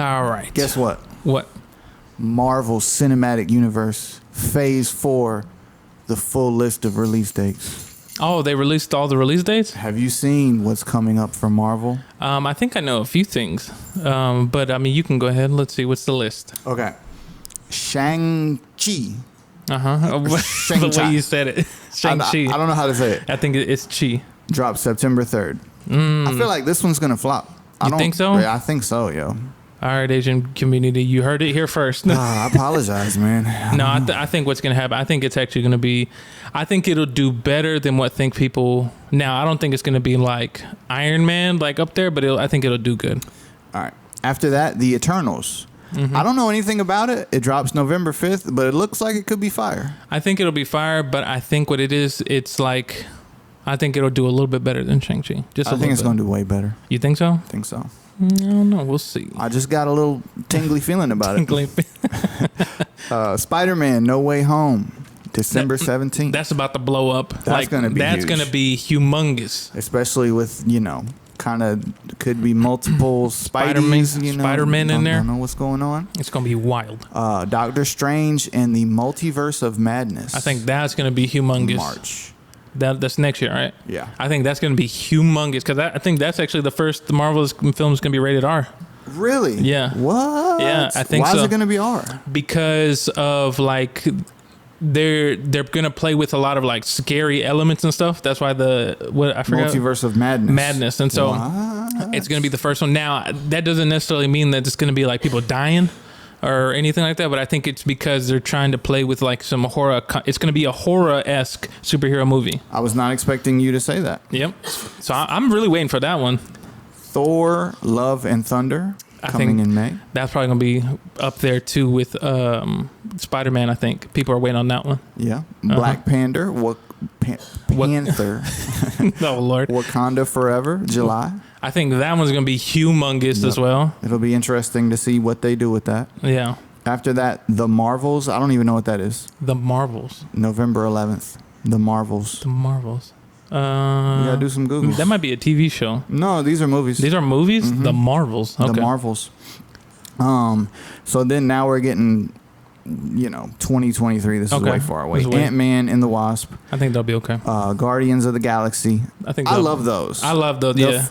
All right. Guess what? What? Marvel Cinematic Universe Phase 4, the full list of release dates. Oh, they released all the release dates? Have you seen what's coming up for Marvel? I think I know a few things. But I mean, you can go ahead. Let's see. What's the list? Okay. Shang-Chi. The way you said it. Shang-Chi. I don't know how to say it. I think it's Chi. Drops September 3rd. I feel like this one's going to flop. You think so? Yeah, I think so, yo. All right, Asian community, you heard it here first. I apologize, man. No, I think what's going to happen, I think it's actually going to be, I think it'll do better than what think people, now I don't think it's going to be like Iron Man, like up there, but I think it'll do good. All right. After that, The Eternals. I don't know anything about it. It drops November 5th, but it looks like it could be fire. I think it'll be fire, but I think what it is, it's like, I think it'll do a little bit better than Shang-Chi. I think it's going to do way better. You think so? I think so. I don't know. We'll see. I just got a little tingly feeling about it. Spider-Man No Way Home, December 17th. That's about to blow up. That's going to be That's huge. going to be humongous. Especially with, kind of could be multiple Spider-Man in there. I don't know what's going on. It's going to be wild. Doctor Strange and the Multiverse of Madness. I think that's going to be humongous. March. That's next year, right? Yeah. I think that's going to be humongous because I think that's actually the first Marvel's film is going to be rated R. Really? Yeah. What? Yeah, I think so. Why is it going to be R? Because of like they're going to play with a lot of like scary elements and stuff. That's why I forgot. Multiverse of Madness. And so it's going to be the first one. Now, that doesn't necessarily mean that it's going to be like people dying or anything like that, but I think it's because they're trying to play with like some horror. It's going to be a horror-esque superhero movie. I was not expecting you to say that. Yep. So I'm really waiting for that one. Thor, Love and Thunder coming in May. That's probably going to be up there too with Spider-Man, I think. People are waiting on that one. Yeah. Black Panther. Panther. Oh, Lord. Wakanda Forever, July. I think that one's going to be humongous as well. It'll be interesting to see what they do with that. Yeah. After that, The Marvels. I don't even know what that is. The Marvels. November 11th. The Marvels. The Marvels. You got to do some Google. That might be a TV show. No, these are movies. These are movies? The Marvels. Okay. The Marvels. So then now we're getting... 2023. This is way far away. Ant-Man and the Wasp. I think they'll be okay. Guardians of the Galaxy. I love those. Yeah.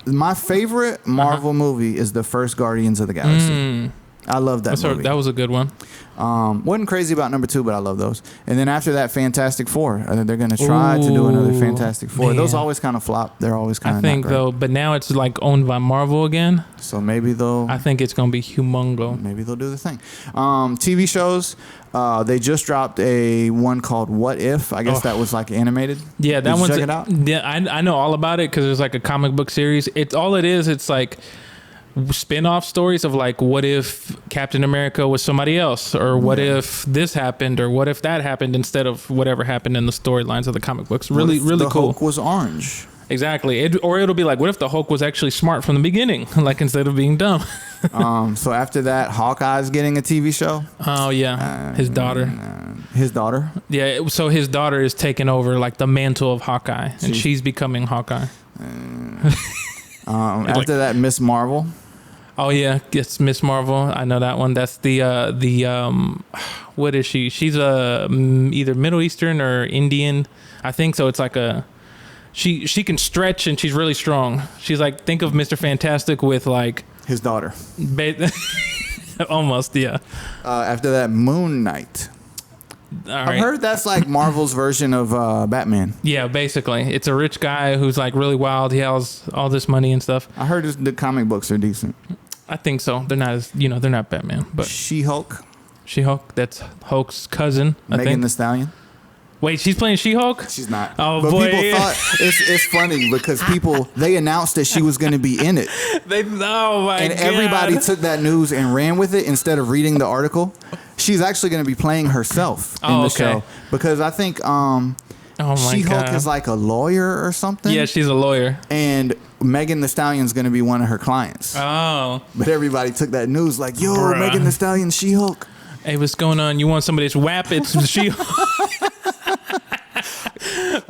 My favorite Marvel movie is the first Guardians of the Galaxy. I love that movie. That was a good one. Wasn't crazy about number 2, but I love those. And then after that, Fantastic Four. I think they're going to try to do another Fantastic Four. Man. Those always kind of flop. They're always kind of. I think though, but now it's like owned by Marvel again. So maybe they'll. I think it's going to be humongo. Maybe they'll do the thing. TV shows. They just dropped a one called What If. I guess that was like animated. Yeah, that one's. Check it out. Yeah, I know all about it because it's like a comic book series. It's like spin-off stories of like what if Captain America was somebody else, or what if this happened, or what if that happened instead of whatever happened in the storylines of the comic books. Really cool. The Hulk was orange. Exactly. It'll be like, what if the Hulk was actually smart from the beginning, like instead of being dumb. So after that, Hawkeye's getting a TV show. Oh yeah, his daughter. His daughter. Yeah. So his daughter is taking over like the mantle of Hawkeye, and she's becoming Hawkeye. After that, Miss Marvel. Oh yeah, it's Miss Marvel. I know that one. That's the what is she? She's either Middle Eastern or Indian. I think so. It's like she can stretch and she's really strong. She's like, think of Mr. Fantastic with like his daughter. Almost, yeah. After that, Moon Knight. I've heard that's like Marvel's version of Batman. Yeah, basically. It's a rich guy who's like really wild. He has all this money and stuff. I heard the comic books are decent. I think so. They're not as, they're not Batman. But She-Hulk. She-Hulk, that's Hulk's cousin, I think. Megan Thee Stallion. Wait, she's playing She-Hulk? She's not. Oh, but boy. People thought, it's funny because they announced that she was going to be in it. Oh my God. And everybody took that news and ran with it instead of reading the article. She's actually going to be playing herself in the show. Because I think She-Hulk is like a lawyer or something. Yeah, she's a lawyer. And Megan Thee Stallion's going to be one of her clients. Oh. But everybody took that news like, yo, Megan Thee Stallion, She-Hulk. Hey, what's going on? You want somebody to WAP? It's She-Hulk.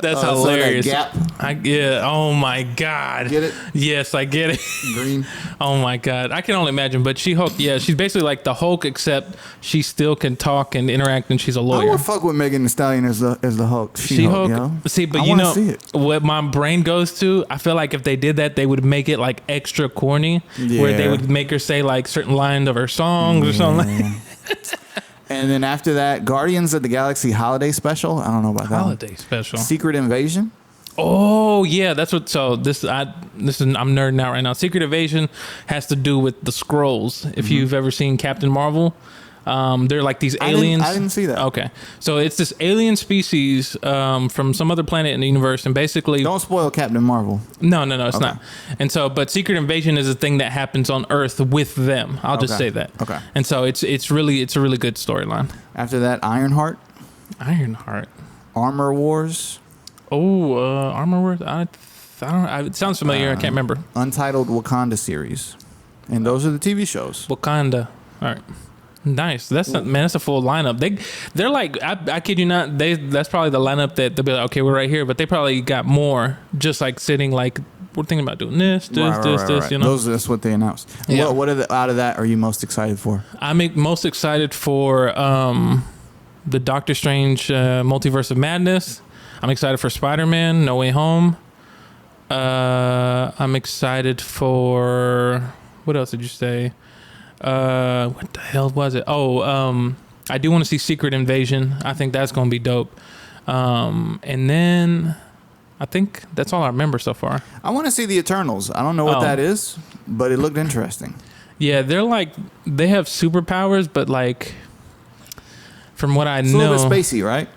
That's hilarious. So that gap. I get. Oh my god. Get it? Yes, I get it. Green. Oh my god. I can only imagine. But She-Hulk, yeah, she's basically like the Hulk, except she still can talk and interact, and she's a lawyer. I would fuck with Megan Thee Stallion as the Hulk. She-Hulk. You know? See, but you know what my brain goes to? I feel like if they did that, they would make it like extra corny, where they would make her say like certain lines of her songs or something. And then after that, Guardians of the Galaxy Holiday Special. I don't know about that. Holiday Special. Secret Invasion. Oh yeah, that's what. So I'm nerding out right now. Secret Invasion has to do with the Skrulls. If you've ever seen Captain Marvel, they're like these aliens. I didn't see that. Okay, so it's this alien species from some other planet in the universe, and basically don't spoil Captain Marvel. No, it's not. And so, but Secret Invasion is a thing that happens on Earth with them. I'll just say that. Okay. And so it's a really good storyline. After that, Ironheart. Armor Wars. Oh, Armor Wars. I don't. It sounds familiar. I can't remember. Untitled Wakanda series, and those are the TV shows. Wakanda. All right. Nice. That's a full lineup. They're like, I kid you not. That's probably the lineup that they'll be like, okay, we're right here. But they probably got more. Just like sitting like we're thinking about doing this. You know. That's what they announced. Yeah. What out of that are you most excited for? I'm most excited for the Doctor Strange Multiverse of Madness. I'm excited for Spider-Man No Way Home. I'm excited for, what else did you say? What the hell was it? I do want to see Secret Invasion. I think that's going to be dope. And then I think that's all I remember so far. I want to see the Eternals. I don't know what that is, but it looked interesting. Yeah, they have superpowers, but like from what I know, it's a little bit spacey, right?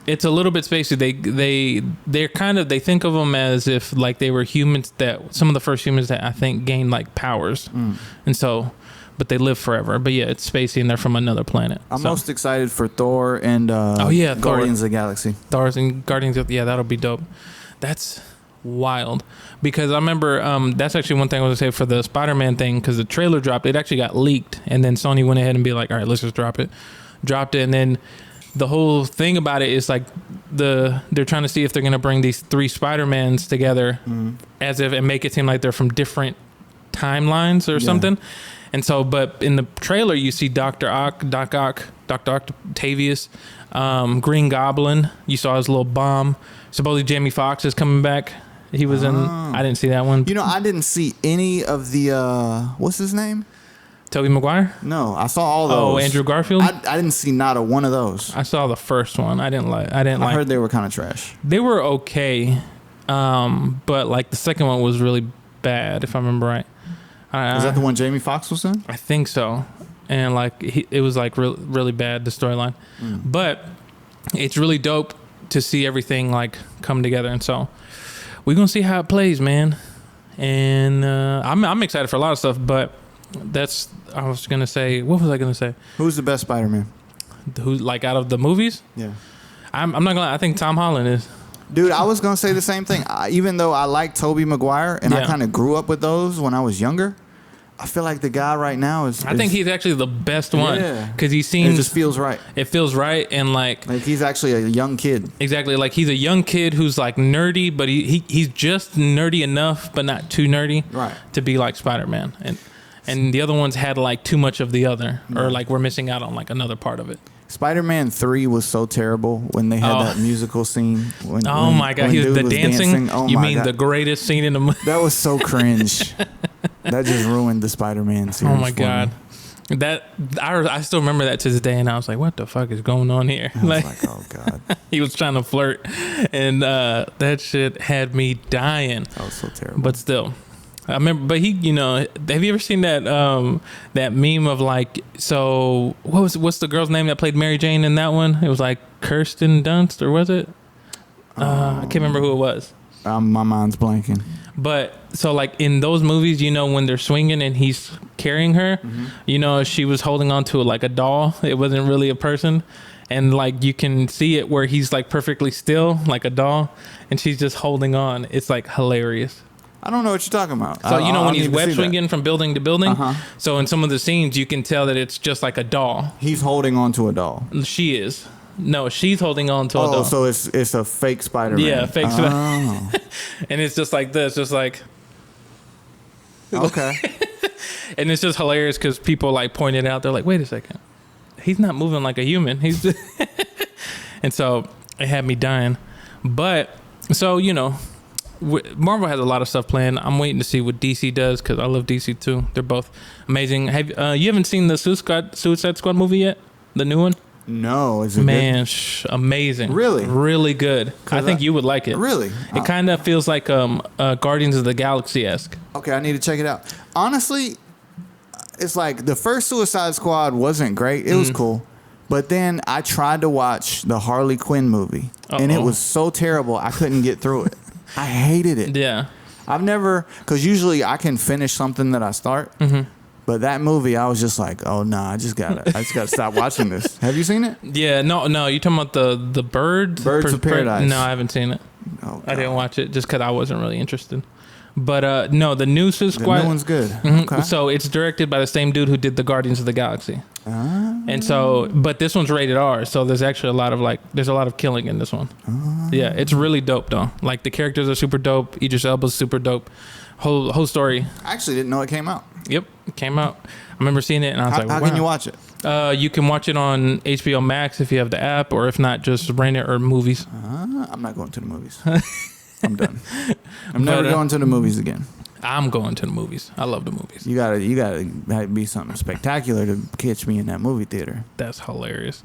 It's a little bit spacey. They think of them as if like they were humans, that some of the first humans that I think gained like powers, and so, but they live forever. But yeah, it's spacey and they're from another planet. I'm most excited for Thor and Guardians of the Galaxy. Thor's and Guardians of that'll be dope. That's wild, because I remember that's actually one thing I was gonna say for the Spider-Man thing, because the trailer dropped. It actually got leaked, and then Sony went ahead and be like, all right, let's just dropped it, and then. The whole thing about it is like they're trying to see if they're going to bring these three Spider-Mans together and make it seem like they're from different timelines or something. And so, but in the trailer, you see Dr. Octavius, Green Goblin. You saw his little bomb. Supposedly Jamie Foxx is coming back. He was in, I didn't see that one. You know, I didn't see any of the, what's his name? Tobey Maguire? No, I saw all those. Oh, Andrew Garfield? I didn't see not a one of those. I saw the first one. I heard they were kind of trash. They were okay, but like the second one was really bad, if I remember right. Is that the one Jamie Foxx was in? I think so. And like it was like really bad, the storyline. But it's really dope to see everything like come together, and so we're gonna see how it plays, man. And I'm excited for a lot of stuff, but. I was gonna say. What was I gonna say? Who's the best Spider-Man? Who, like, out of the movies? Yeah. I'm not gonna. I think Tom Holland is. Dude, I was gonna say the same thing. Even though I like Tobey Maguire and I kind of grew up with those when I was younger, I feel like the guy right now is. I think he's actually the best one because he seems. It just feels right. It feels right, and like he's actually a young kid. Exactly, like he's a young kid who's like nerdy, but he's just nerdy enough, but not too nerdy, right, to be like Spider-Man. And the other ones had like too much of the other, or like we're missing out on like another part of it. Spider-Man 3 was so terrible when they had that musical scene. My God, the dancing. Oh, you mean God. The greatest scene in the movie? That was so cringe. That just ruined the Spider-Man series. Oh my God. I still remember that to this day, and I was like, what the fuck is going on here? I was like, oh God. He was trying to flirt, and that shit had me dying. That was so terrible. But still. I remember, but have you ever seen that that meme of like, so what's the girl's name that played Mary Jane in that one? It was like Kirsten Dunst, or was it? I can't remember who it was. My mind's blanking. But so like in those movies, when they're swinging and he's carrying her, she was holding on to like a doll. It wasn't really a person. And like you can see it where he's like perfectly still, like a doll, and she's just holding on. It's like hilarious. I don't know what you're talking about. So when he's web swinging from building to building, so in some of the scenes you can tell that it's just like a doll. He's holding on to a doll. She is. No, she's holding on to it. Oh, so it's a fake Spider-Man. Yeah, fake Spider-Man. And it's just like this, just like. Okay. And it's just hilarious because people like point it out. They're like, wait a second. He's not moving like a human. He's just And so it had me dying. But so, you know, Marvel has a lot of stuff planned. I'm waiting to see what DC does because I love DC too. They're both amazing. Have you haven't seen the Suicide Squad movie yet? The new one? No, is it good? Amazing. Really? Really good. I think you would like it. Really? It kind of feels like Guardians of the Galaxy-esque. Okay, I need to check it out. Honestly, it's like the first Suicide Squad wasn't great. It was cool. But then I tried to watch the Harley Quinn movie, and it was so terrible I couldn't get through it. I hated it. Yeah. I've never, because usually I can finish something that I start. But that movie, I was just like, oh no, I just gotta stop watching this. Have you seen it? Yeah, no, you talking about the Birds of Paradise? No, I haven't seen it. Oh, I didn't watch it just because I wasn't really interested. But no, the new Suicide Squad. The new one's good. Okay. So it's directed by the same dude who did the Guardians of the Galaxy. And so, but this one's rated R, so there's actually a lot of killing in this one. Yeah, it's really dope though. Like the characters are super dope. Idris Elba's super dope. Whole story. I actually didn't know it came out. Yep, it came out. I remember seeing it and I was like, wow. How can you watch it? You can watch it on HBO Max if you have the app, or if not, just rent it or movies. I'm not going to the movies. I'm done. I'm never going to the movies again. I'm going to the movies. I love the movies. You gotta be something spectacular to catch me in that movie theater. That's hilarious.